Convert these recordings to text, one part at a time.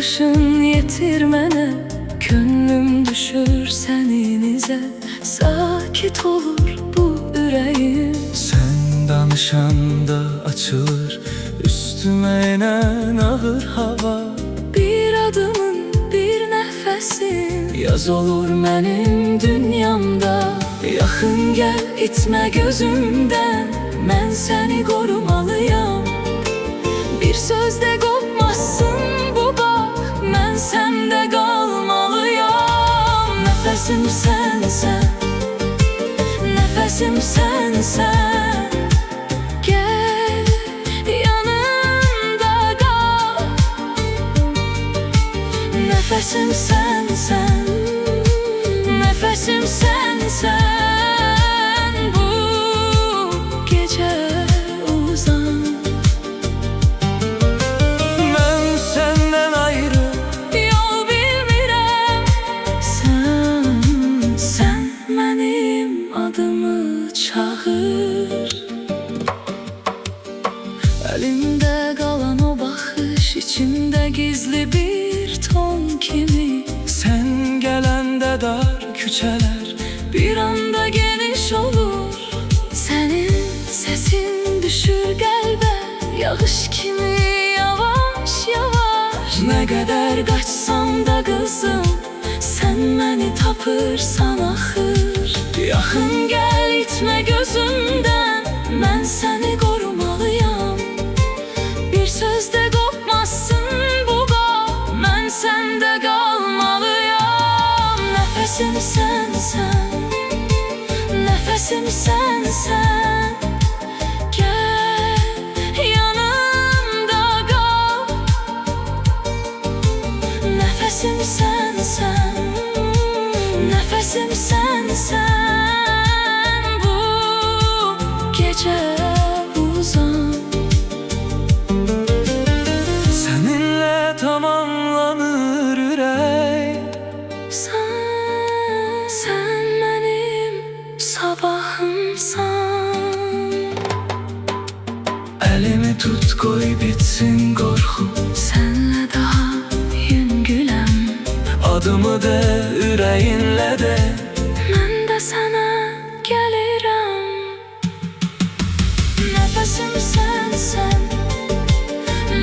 Baxışın yetir mənə, könlüm düşür səninize. Sakit olur bu ürəyim. Sen danışanda açılır üstüme inen ağır hava. Bir adımın, bir nəfəsin Yaz olur mənim dünyamda. Yaxın gəl, itmə gözümdən, mən səni qorumalıyam. Bir sözdə qopmasın bu bağ, mən səndə qalmalıyam. Nəfəsim sənsən, nəfəsim sənsən. Gəl, yanımda qal. Nəfəsim sənsən, nəfəsim sənsən. Bu gecə uzan. Ben senden ayrı Yol bilmirəm. Sən mənim adımı çağır. Əlimdə qalan o baxış, içimdə gizli bir ton kimi. Sen gelende dar küçeler Bir anda geniş olur. Sənin səsin düşür qəlbə, yağış kimi yavaş yavaş. Nə qədər qaçsam da qızım, sən məni tapırsan axır. Yaxın gəl, itmə gözümdən, mən səni qorumalıyam. Bir sözdə qopmasın bu bağ, mən səndə qalmalıyam. Nəfəsim sənsən, nəfəsim sənsən. Gəl, yanımda qal. Nəfəsim sənsən, nəfəsim sənsən. Bu gecə uzan. Seninle tamamlanır yürek. Sen mənim sabahımsan. Elimi tut koy bitsin korku. Sənlə daha yüngüləm. Adımı de yüreğinle de. Mən də sənə gəlirəm. Nəfəsim sənsən,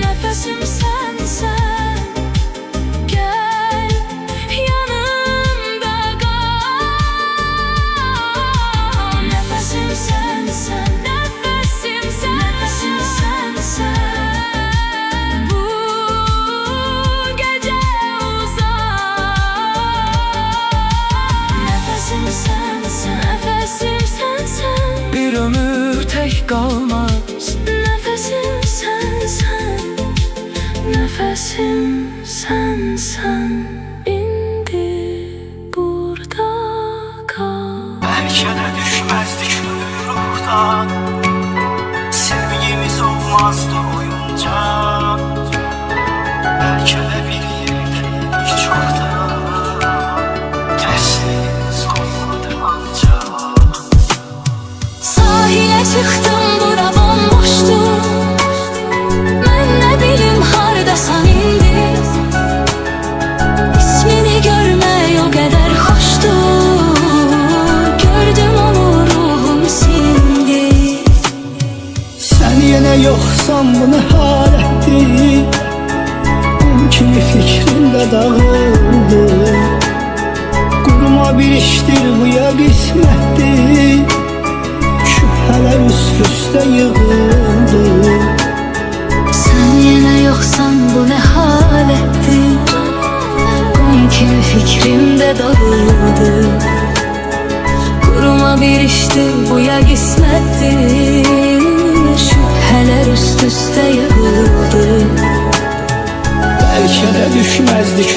nəfəsim sənsən. Gəl, yanımda qal. Nəfəsim sənsən, nəfəsim sənsən. Bu gecə uzan. Nəfəsim sənsən, nəfəsim sənsən. Bir ömür tek kalmaz. Nəfəsim sənsən, nəfəsim sənsən. İndi burada qal. Belki de düşmezdik ruhtan, sevgimiz olmazdı oyuncak. Belki de bir yerdeydik çoktan, tersimiz koymadı ancak. Sahile çıxdım, bura bomboşdur. Mən nə bilim hardasan indi. İsmini görmək o qədər xoşdur. Gördüm onu, ruhum sindi. Sen yine yoksan bu ne haletti? Kum kimi fikrimde dağıldı. Kuruma bir iştir bu ya kısmettir. Şüpheler üst üste yığıldı. Sen yine yoksan bu ne halettir? Kum kimi fikrimde dağıldı. Kuruma bir iştir bu ya kısmettir. Şüpheler üst üste yığıldı. Belki de düşmezdik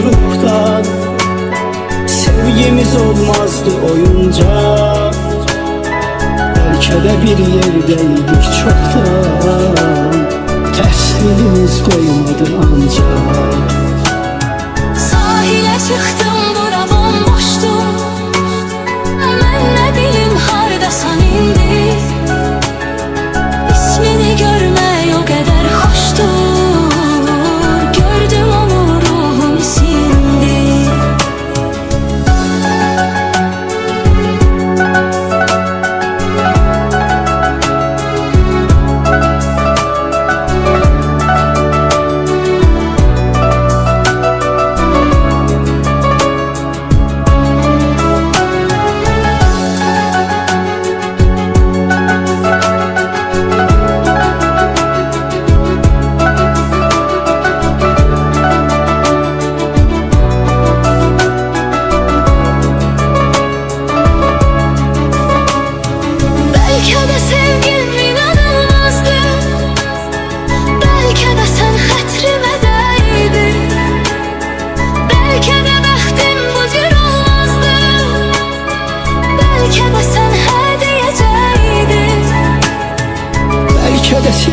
ruhtan, sevgimiz olmazdı oyuncak. Belki de bir yerdeydik çoktan, tersimiz koymadı ancak. Sahile çıxdım, bura bomboşdur. Mən nə bilim hardasan indi. İsmini görmək o qədər xoşdur. Gördüm onu,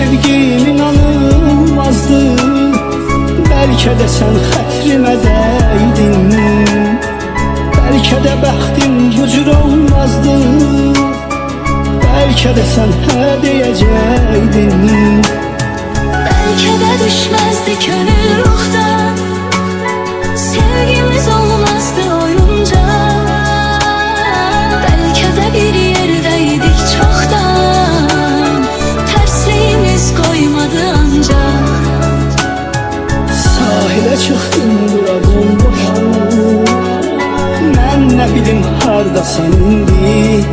sevgim inanılmazdı. Belki de sen xətrimə dəydin. Belki de bəxtim bu cür olmazdı. Belki de sen hə deyəcəydin. Belki de düşmezdi könül ruhtan, sevgimiz olmazdı oyunca. Belki de bir yerdeydik çoktan, tersliğimiz koymadı ancak. Sahilə çıxdım bura bomboşum. Mən nə bilim hardasan indi.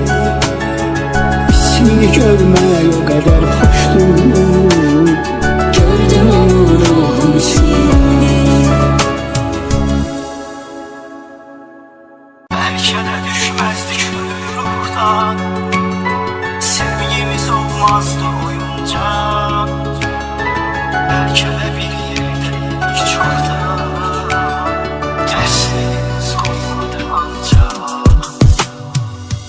İsmini görmək o qədər xoşdur. Gördüm onu ruhum sindi. Belki de düşmezdik ruhtan, sevgimiz olmazdı oyuncak. Belki de bir yerdeydik çoktan, tersliğimiz koymadı ancak.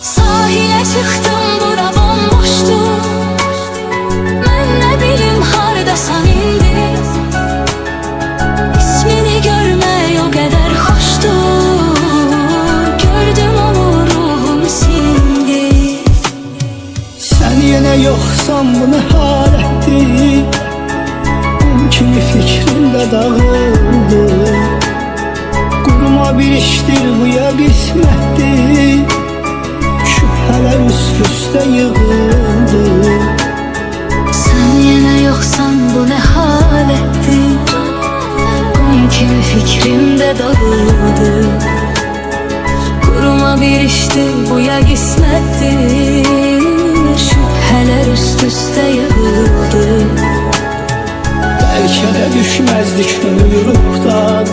Sahile çıktım bura bomboştu. Ben ne bilim hardasan indi. İsmini görmək o qədər xoşdur. Gördüm onu ruhum sindi. Sen yine yoksan bu ne halettir? Kum kimi fikrimde dağıldı. Kuruma bir iştir bu ya qismətdir. Şübhələr üst üste yığıldı. Sen yine yoksan bu ne halettir? Kum kimi fikrimde dağıldı. Kuruma bir iştir bu ya qismətdir. Şübhələr üst üste yığıldı. Belki de düşmezdik ömür ruhtan,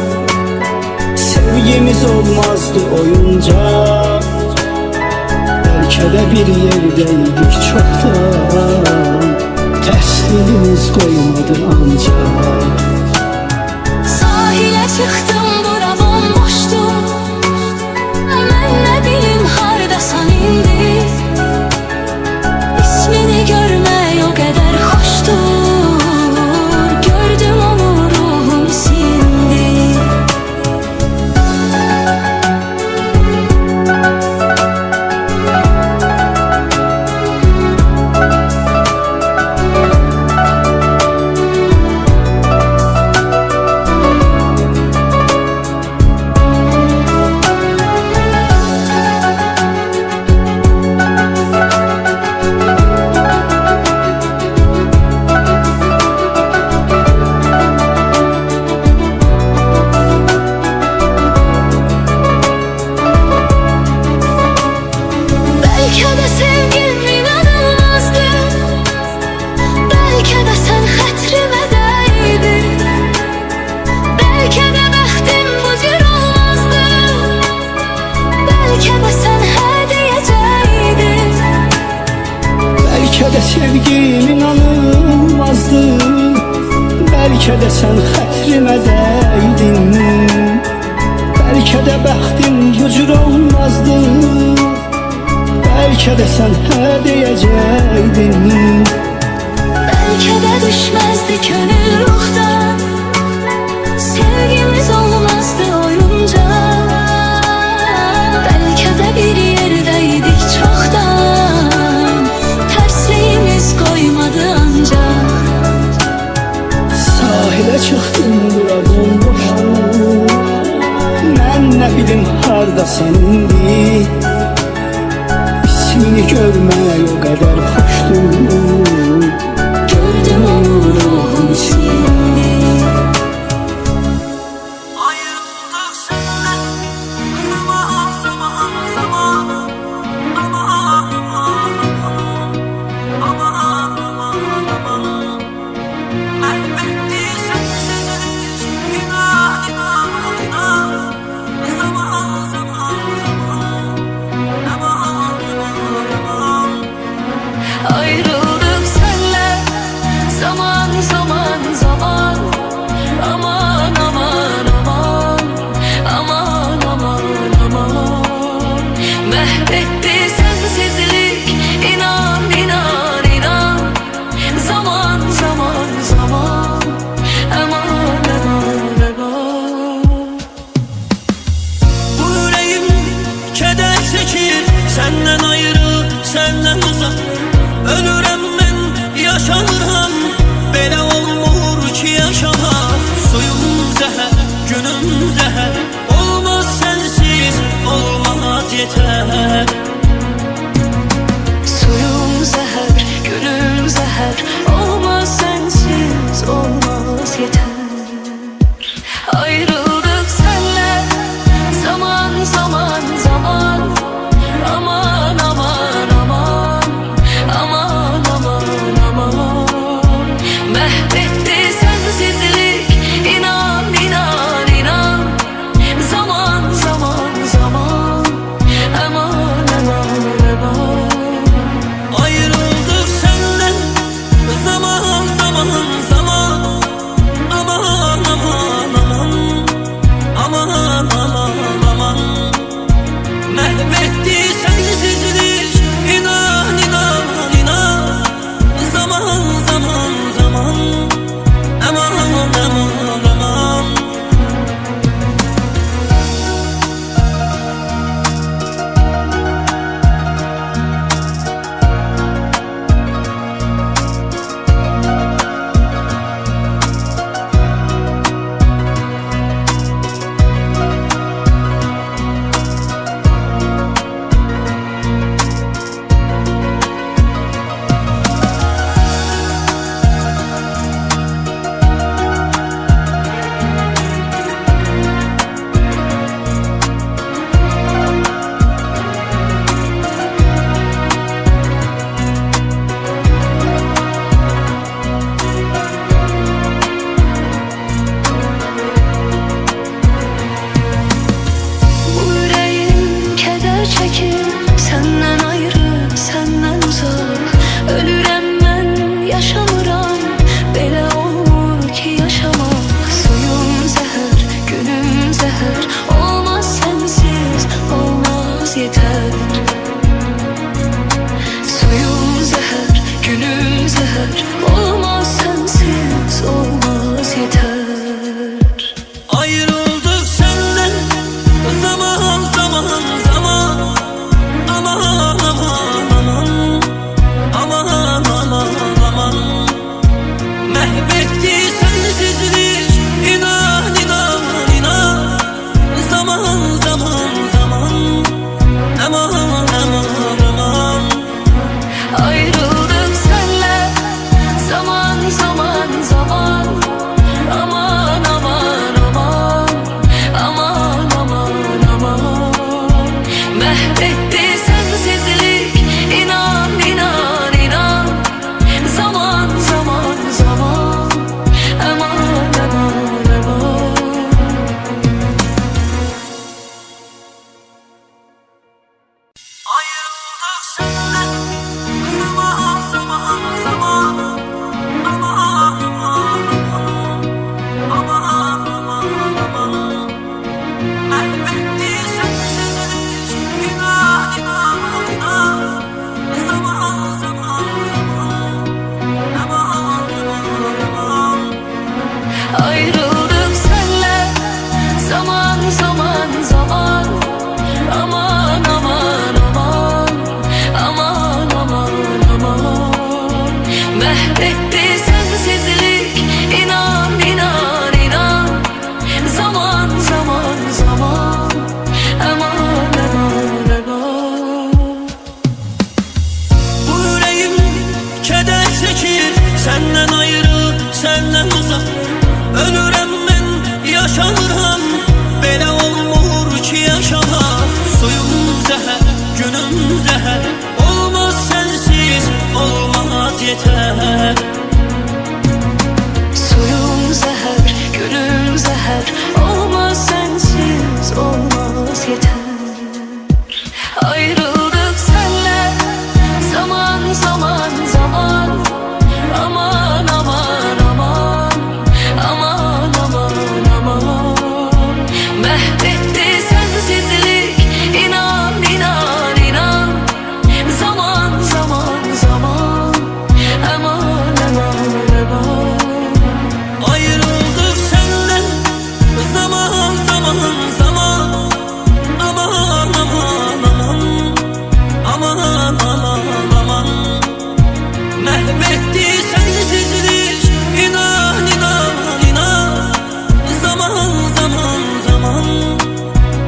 sevgimiz olmazdı oyuncak. Belki de bir yerdeydik çoktan, tersliğimiz koymadı ancak. Sahile çıktım bura bomboştu. Ben ne bilim hardasan indi. İsmini görmək o qədər xoşdur. Gördüm onu ruhum sindi. Belki de sevgim inanılmazdı. Belki de sen xətrimə dəydin. Belki de bəxtim bu cür olmazdı. Belki de sen hə deyəcəydin. Belki de sevgim inanılmazdı. Belki de sen xətrimə dəydin. Belki de bəxtim bu cür olmazdı. Belki de sen hə deyəcəydin. Belki de düşmezdi könül ruhtan, sevgimiz olmazdı oyunca. Belki de bir yerdeydik çoktan, tersliğimiz koymadı ancak. Sahilə çıxdım bura bomboşum. Mən nə bilim hardasan indi. İsmini görmək o qədər xoşdur. Gördüm onu ruhum sindi. Ayrıldık senden zaman zaman zaman. Aman aman aman aman aman. Elbette sensiz inan inan inan. Zaman zaman zaman. Aman aman aman. Senden ayrı, senden uzak ölürəm mən, yaşanıram. Belə olmur ki yaşamaq. Suyum zəhər, günüm zəhər, olmaz sensiz, olmaz yeter. Suyum zəhər, gülüm zəhər, olmaz sensiz, olmaz yeter. Ayrıldık senle zaman zaman zaman, aman aman aman, aman aman aman. Mahvetti sensizlik, inan inan inan, zaman zaman zaman, aman aman aman. Ayrıldık senden zaman zaman zaman, aman aman aman, aman aman aman. Mahvetti sensizlik, inan inan inan, zaman zaman zaman,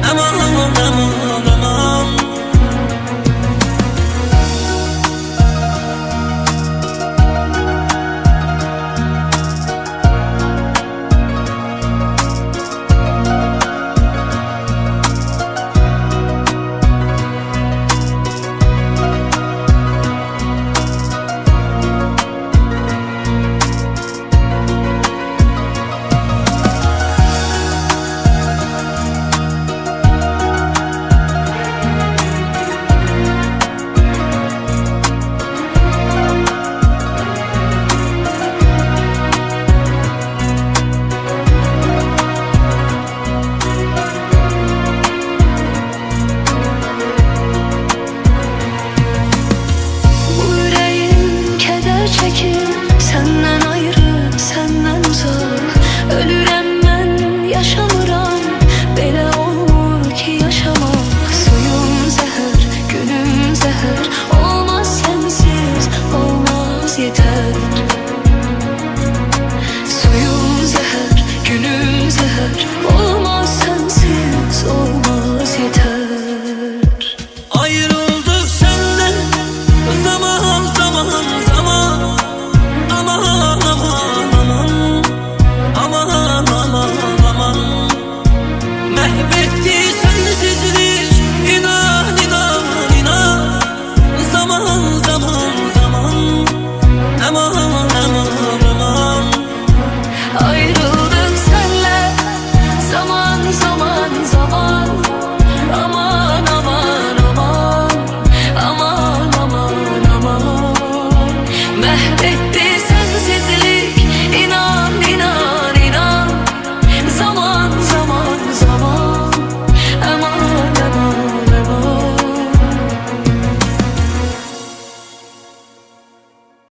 aman aman aman. Bu yüreğim keder çekir,